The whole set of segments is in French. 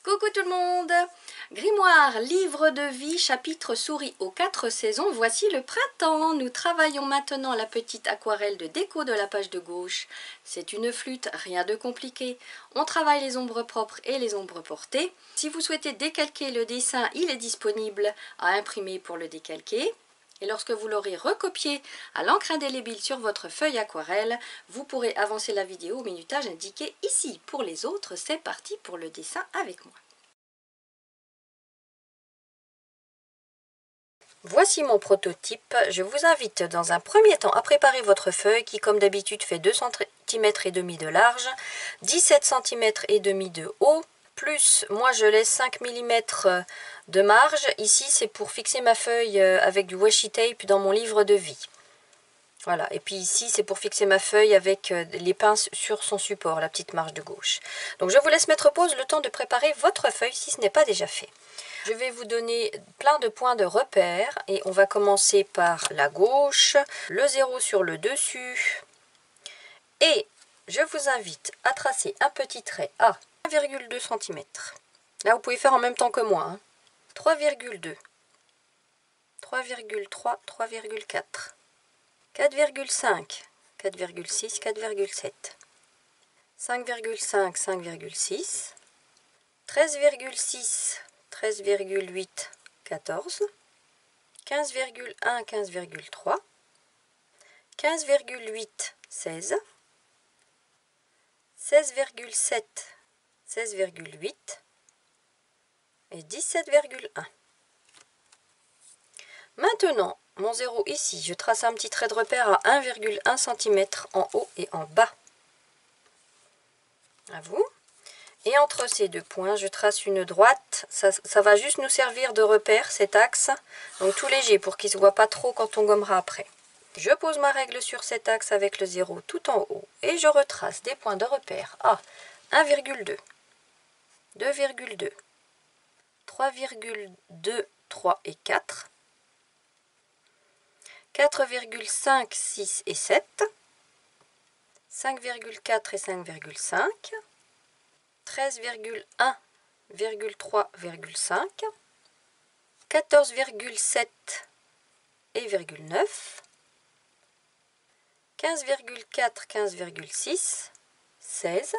Coucou tout le monde! Grimoire, livre de vie, chapitre souris aux 4 saisons, voici le printemps. Nous travaillons maintenant la petite aquarelle de déco de la page de gauche. C'est une flûte, rien de compliqué. On travaille les ombres propres et les ombres portées. Si vous souhaitez décalquer le dessin, il est disponible à imprimer pour le décalquer. Et lorsque vous l'aurez recopié à l'encre indélébile sur votre feuille aquarelle, vous pourrez avancer la vidéo au minutage indiqué ici. Pour les autres, c'est parti pour le dessin avec moi. Voici mon prototype. Je vous invite dans un premier temps à préparer votre feuille qui, comme d'habitude, fait 2,5 cm de large, 17 cm et demi de haut. Plus, moi je laisse 5 mm de marge. Ici, c'est pour fixer ma feuille avec du washi tape dans mon livre de vie. Voilà, et puis ici, c'est pour fixer ma feuille avec les pinces sur son support, la petite marge de gauche. Donc je vous laisse mettre pause le temps de préparer votre feuille si ce n'est pas déjà fait. Je vais vous donner plein de points de repère et on va commencer par la gauche, le 0 sur le dessus. Et je vous invite à tracer un petit trait à 1,2 cm. Là, vous pouvez faire en même temps que moi. 3,2, 3,3, 3,4, 4,5, 4,6, 4,7, 5,5, 5,6, 13,6, 13,8, 14, 15,1, 15,3, 15,8, 16, 16,7, 16,8 et 17,1. Maintenant, mon 0 ici, je trace un petit trait de repère à 1,1 cm en haut et en bas. À vous. Et entre ces deux points, je trace une droite. Ça va juste nous servir de repère, cet axe. Donc tout léger pour qu'il ne se voit pas trop quand on gommera après. Je pose ma règle sur cet axe avec le 0 tout en haut. Et je retrace des points de repère à 1,2, 2,2, 3,2, 3 et 4. 4,5, 6 et 7. 5,4 et 5,5. 13,1, 3,5, 14,7 et 9, 15,4, 15,6, 16,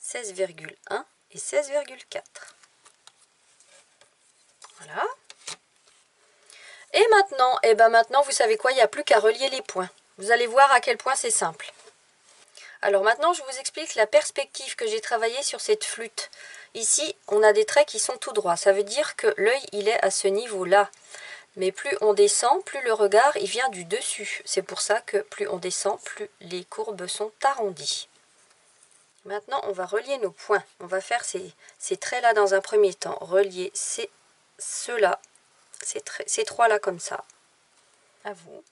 16,1 et 16,4. Voilà. Et maintenant, vous savez quoi, il n'y a plus qu'à relier les points. Vous allez voir à quel point c'est simple. Alors maintenant, je vous explique la perspective que j'ai travaillée sur cette flûte. Ici, on a des traits qui sont tout droits. Ça veut dire que l'œil, il est à ce niveau-là. Mais plus on descend, plus le regard, il vient du dessus. C'est pour ça que plus on descend, plus les courbes sont arrondies. Maintenant, on va relier nos points. On va faire ces traits-là dans un premier temps. Relier ceux-là, ces trois-là comme ça. À vous.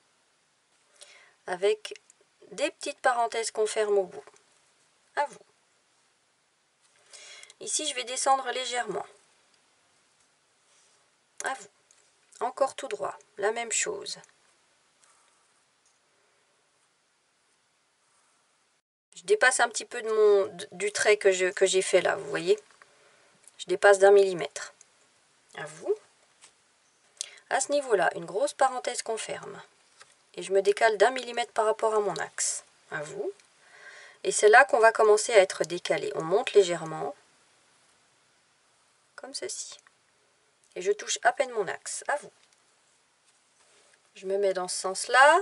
Avec des petites parenthèses qu'on ferme au bout. À vous. Ici, je vais descendre légèrement. À vous. Encore tout droit. La même chose. Je dépasse un petit peu du trait que j'ai fait là, vous voyez. Je dépasse d'1 millimètre. À vous. À ce niveau-là, une grosse parenthèse qu'on ferme. Et je me décale d'1 millimètre par rapport à mon axe. À vous. Et c'est là qu'on va commencer à être décalé. On monte légèrement. Comme ceci. Et je touche à peine mon axe. À vous. Je me mets dans ce sens-là.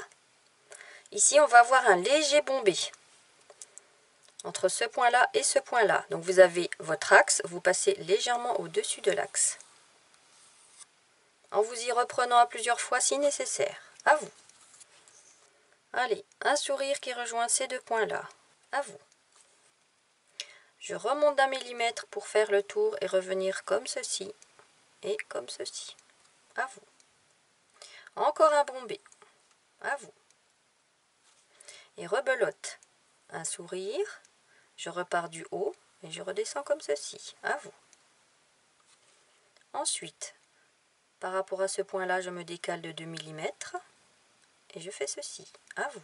Ici, on va avoir un léger bombé. Entre ce point-là et ce point-là. Donc vous avez votre axe. Vous passez légèrement au-dessus de l'axe. En vous y reprenant à plusieurs fois si nécessaire. À vous. Allez, un sourire qui rejoint ces deux points-là. À vous. Je remonte d'1 millimètre pour faire le tour et revenir comme ceci. Et comme ceci. À vous. Encore un bombé. À vous. Et rebelote. Un sourire. Je repars du haut et je redescends comme ceci. À vous. Ensuite, par rapport à ce point-là, je me décale de 2 mm. Et je fais ceci. À vous.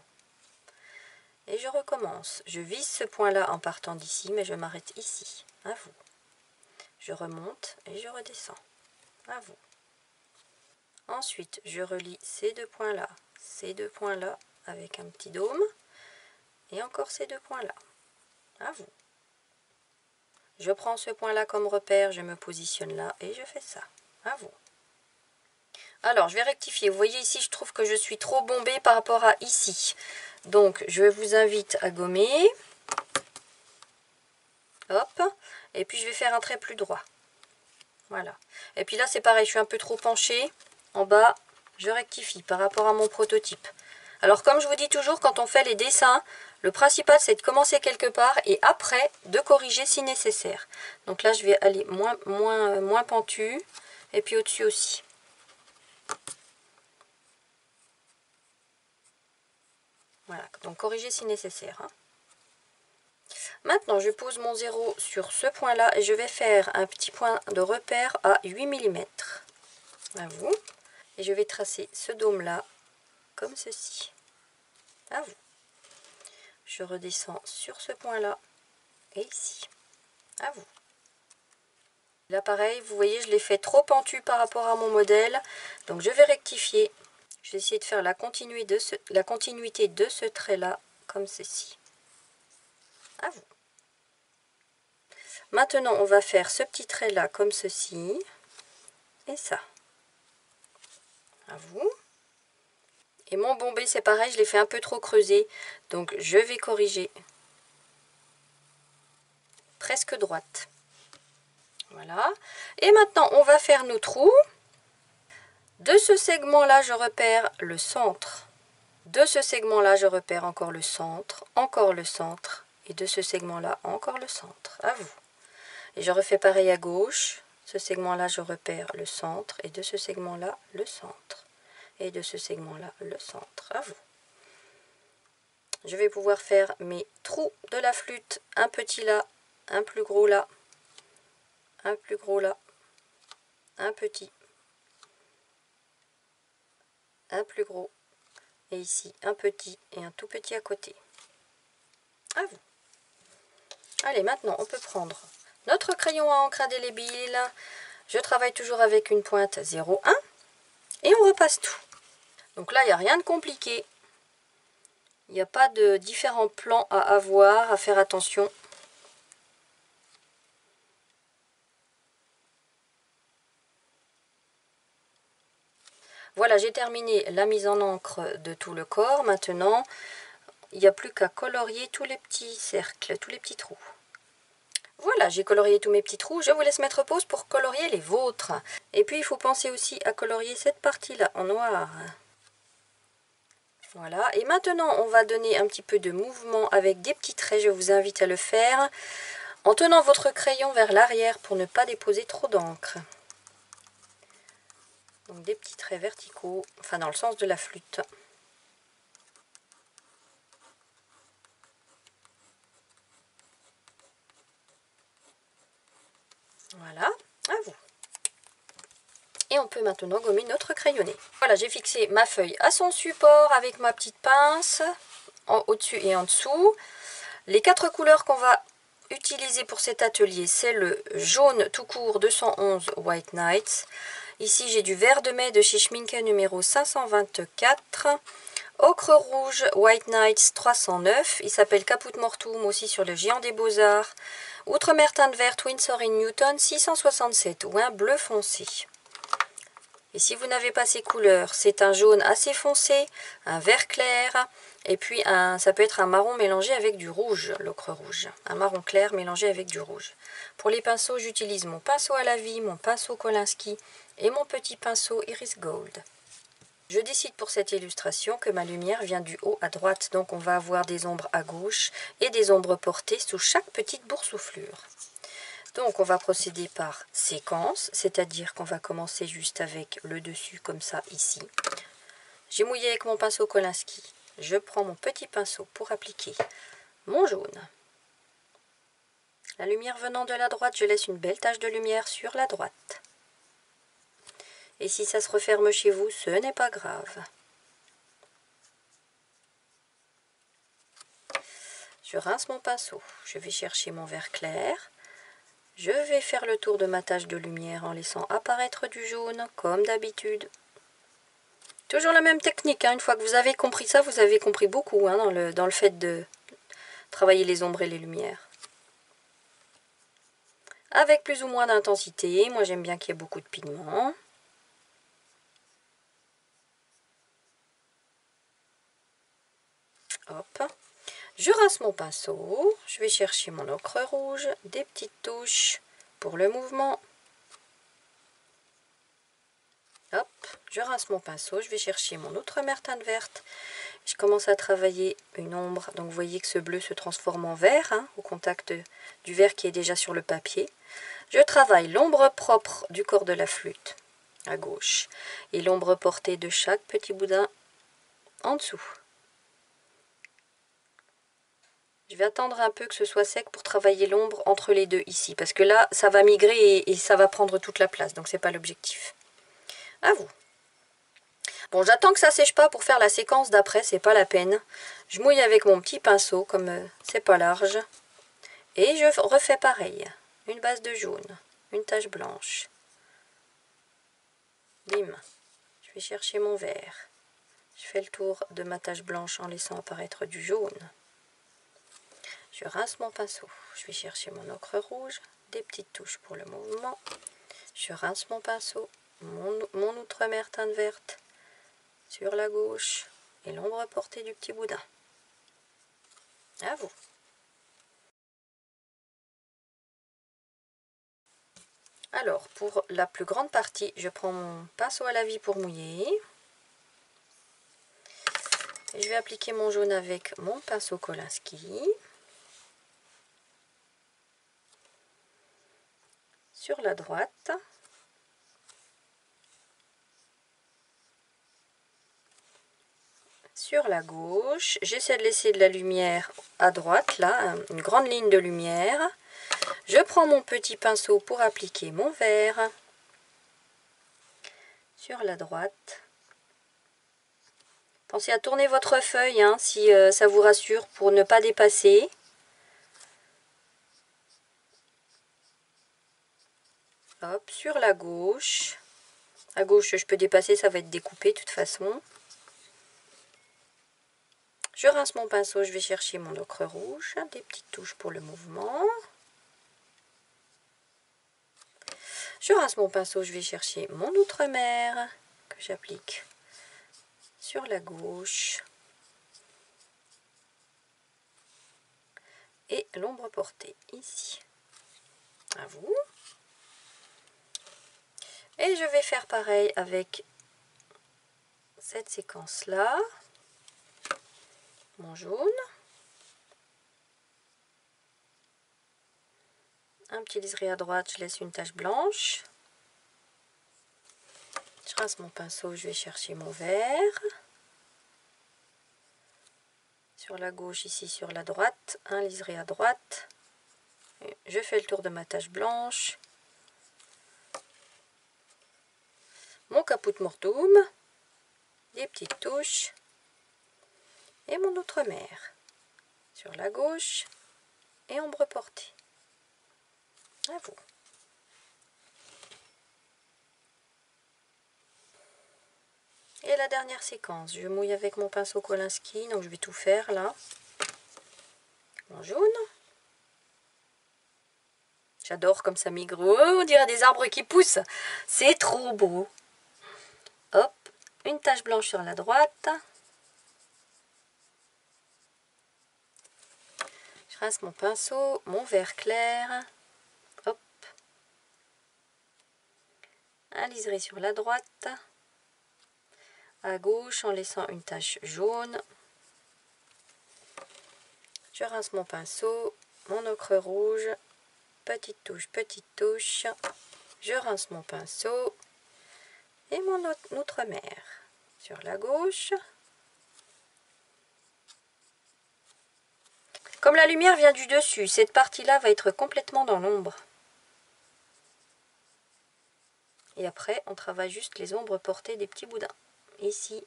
Et je recommence. Je vise ce point-là en partant d'ici, mais je m'arrête ici. À vous. Je remonte et je redescends. À vous. Ensuite, je relie ces deux points-là avec un petit dôme. Et encore ces deux points-là. À vous. Je prends ce point-là comme repère, je me positionne là et je fais ça. À vous. Alors, je vais rectifier. Vous voyez ici, je trouve que je suis trop bombée par rapport à ici. Donc, je vous invite à gommer. Hop. Et puis, je vais faire un trait plus droit. Voilà. Et puis là, c'est pareil, je suis un peu trop penchée. En bas, je rectifie par rapport à mon prototype. Alors, comme je vous dis toujours, quand on fait les dessins, le principal, c'est de commencer quelque part et après, de corriger si nécessaire. Donc là, je vais aller moins pentu. Et puis au-dessus aussi. Voilà, donc corriger si nécessaire. Hein. Maintenant, je pose mon 0 sur ce point-là et je vais faire un petit point de repère à 8 mm. À vous. Et je vais tracer ce dôme-là comme ceci. À vous. Je redescends sur ce point-là et ici. À vous. Là, pareil, vous voyez, je l'ai fait trop pentu par rapport à mon modèle. Donc, je vais rectifier. Je vais essayer de faire la continuité de ce trait-là comme ceci. À vous. Maintenant, on va faire ce petit trait-là comme ceci. Et ça. À vous. Et mon bombé, c'est pareil, je l'ai fait un peu trop creusé. Donc, je vais corriger. Presque droite. Voilà. Et maintenant, on va faire nos trous. De ce segment-là, je repère le centre. De ce segment-là, je repère encore le centre. Et de ce segment-là, encore le centre. À vous. Et je refais pareil à gauche. Ce segment-là, je repère le centre. Et de ce segment-là, le centre. Et de ce segment-là, le centre. À vous. Je vais pouvoir faire mes trous de la flûte. Un petit là, un plus gros là, un plus gros là, un petit, un plus gros. Et ici, un petit et un tout petit à côté. À vous. Allez, maintenant, on peut prendre notre crayon à encre indélébile. Je travaille toujours avec une pointe 0,1 et on repasse tout. Donc là, il n'y a rien de compliqué. Il n'y a pas de différents plans à avoir, à faire attention. Voilà, j'ai terminé la mise en encre de tout le corps. Maintenant, il n'y a plus qu'à colorier tous les petits cercles, tous les petits trous. Voilà, j'ai colorié tous mes petits trous. Je vous laisse mettre pause pour colorier les vôtres. Et puis, il faut penser aussi à colorier cette partie-là en noir. Voilà, et maintenant, on va donner un petit peu de mouvement avec des petits traits. Je vous invite à le faire en tenant votre crayon vers l'arrière pour ne pas déposer trop d'encre. Donc, des petits traits verticaux, enfin dans le sens de la flûte. Voilà, à vous. Et on peut maintenant gommer notre crayonné. Voilà, j'ai fixé ma feuille à son support avec ma petite pince, au-dessus et en dessous. Les 4 couleurs qu'on va utiliser pour cet atelier, c'est le jaune tout court 211 White Nights. Ici, j'ai du vert de mai de chez Schminke numéro 524. Ocre rouge White Nights 309. Il s'appelle Caput Mortuum aussi sur le Géant des Beaux-Arts. Outremer teinte verte Winsor & Newton 667 ou un bleu foncé. Et si vous n'avez pas ces couleurs, c'est un jaune assez foncé, un vert clair, et puis ça peut être un marron mélangé avec du rouge, l'ocre rouge. Un marron clair mélangé avec du rouge. Pour les pinceaux, j'utilise mon pinceau à la vie, mon pinceau Kolinsky et mon petit pinceau Iris Gold. Je décide pour cette illustration que ma lumière vient du haut à droite, donc on va avoir des ombres à gauche et des ombres portées sous chaque petite boursouflure. Donc on va procéder par séquence, c'est-à-dire qu'on va commencer juste avec le dessus comme ça ici. J'ai mouillé avec mon pinceau Kolinsky. Je prends mon petit pinceau pour appliquer mon jaune. La lumière venant de la droite, je laisse une belle tache de lumière sur la droite. Et si ça se referme chez vous, ce n'est pas grave. Je rince mon pinceau. Je vais chercher mon vert clair. Je vais faire le tour de ma tache de lumière en laissant apparaître du jaune, comme d'habitude. Toujours la même technique, hein. Une fois que vous avez compris ça, vous avez compris beaucoup, hein, dans le fait de travailler les ombres et les lumières. Avec plus ou moins d'intensité, moi j'aime bien qu'il y ait beaucoup de pigments. Hop. Je rince mon pinceau, je vais chercher mon ocre rouge, des petites touches pour le mouvement. Hop, je rince mon pinceau, je vais chercher mon outremer teinte verte. Je commence à travailler une ombre, donc vous voyez que ce bleu se transforme en vert, hein, au contact du vert qui est déjà sur le papier. Je travaille l'ombre propre du corps de la flûte, à gauche, et l'ombre portée de chaque petit boudin en dessous. Je vais attendre un peu que ce soit sec pour travailler l'ombre entre les deux ici, parce que là, ça va migrer et ça va prendre toute la place, donc c'est pas l'objectif. À vous. Bon, j'attends que ça sèche pas pour faire la séquence d'après, c'est pas la peine. Je mouille avec mon petit pinceau, comme c'est pas large. Et je refais pareil. Une base de jaune, une tache blanche. Bim. Je vais chercher mon vert. Je fais le tour de ma tache blanche en laissant apparaître du jaune. Je rince mon pinceau. Je vais chercher mon ocre rouge, des petites touches pour le mouvement. Je rince mon pinceau, mon outremer teinte verte sur la gauche et l'ombre portée du petit boudin. À vous. Alors, pour la plus grande partie, je prends mon pinceau à la vie pour mouiller. Et je vais appliquer mon jaune avec mon pinceau Kolinsky. Sur la droite. Sur la gauche. J'essaie de laisser de la lumière à droite, là, une grande ligne de lumière. Je prends mon petit pinceau pour appliquer mon vert. Sur la droite. Pensez à tourner votre feuille, hein, si ça vous rassure, pour ne pas dépasser. Hop, sur la gauche. À gauche, je peux dépasser, ça va être découpé de toute façon. Je rince mon pinceau, je vais chercher mon ocre rouge, des petites touches pour le mouvement. Je rince mon pinceau, je vais chercher mon outremer que j'applique sur la gauche. Et l'ombre portée ici. À vous. Et je vais faire pareil avec cette séquence-là. Mon jaune. Un petit liseré à droite, je laisse une tache blanche. Je rince mon pinceau, je vais chercher mon vert. Sur la gauche, ici sur la droite, un liseré à droite. Et je fais le tour de ma tache blanche. Mon caput mortuum, des petites touches. Et mon outremer. Sur la gauche et ombre portée. À vous. Et la dernière séquence, je mouille avec mon pinceau Kolinsky, donc je vais tout faire là. Mon jaune. J'adore comme ça migre. Oh, on dirait des arbres qui poussent. C'est trop beau. Hop, une tache blanche sur la droite. Je rince mon pinceau, mon vert clair. Hop. Un liseré sur la droite. À gauche en laissant une tache jaune. Je rince mon pinceau, mon ocre rouge. Petite touche, petite touche. Je rince mon pinceau. Et mon outremer sur la gauche. Comme la lumière vient du dessus, cette partie-là va être complètement dans l'ombre. Et après, on travaille juste les ombres portées des petits boudins. Ici,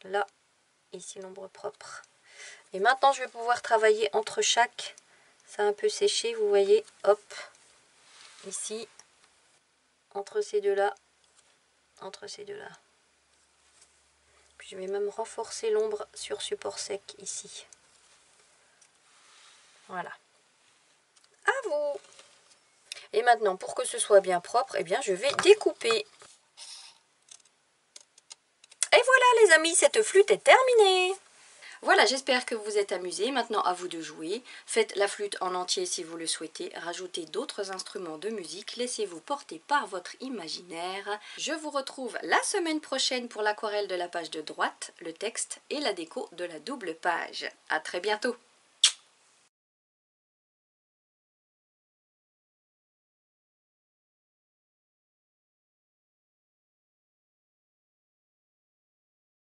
là, ici l'ombre propre. Et maintenant, je vais pouvoir travailler entre chaque. Ça a un peu séché, vous voyez, hop. ici, entre ces deux-là, entre ces deux-là. Puis je vais même renforcer l'ombre sur support sec ici. Voilà. À vous! Et maintenant, pour que ce soit bien propre, eh bien, je vais découper. Et voilà les amis, cette flûte est terminée! Voilà, j'espère que vous vous êtes amusés. Maintenant, à vous de jouer. Faites la flûte en entier si vous le souhaitez. Rajoutez d'autres instruments de musique. Laissez-vous porter par votre imaginaire. Je vous retrouve la semaine prochaine pour l'aquarelle de la page de droite, le texte et la déco de la double page. À très bientôt!